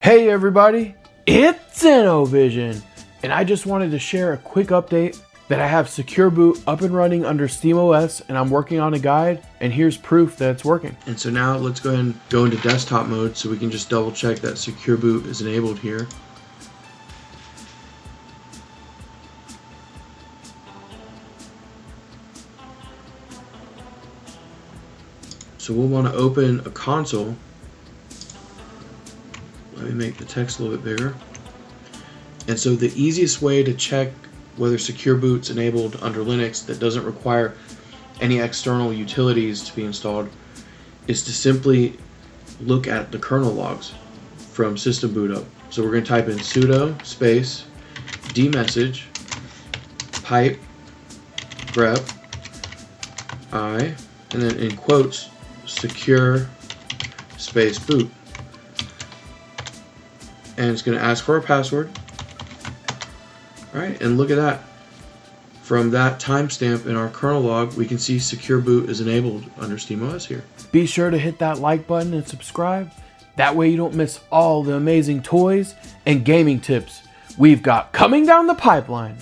Hey everybody, it's InnoVision, and I just wanted to share a quick update that I have Secure Boot up and running under SteamOS, and I'm working on a guide, and here's proof that it's working. And so now let's go ahead and go into desktop mode so we can just double check that Secure Boot is enabled here. So we'll want to open a console. Let me make the text a little bit bigger. And so the easiest way to check whether Secure Boot's enabled under Linux that doesn't require any external utilities to be installed is to simply look at the kernel logs from system boot up. So we're going to type in sudo space dmessage pipe grep I and then in quotes secure space boot. And it's going to ask for a password. Alright, and look at that. From that timestamp in our kernel log, we can see Secure Boot is enabled under SteamOS here. Be sure to hit that like button and subscribe. That way you don't miss all the amazing toys and gaming tips we've got coming down the pipeline.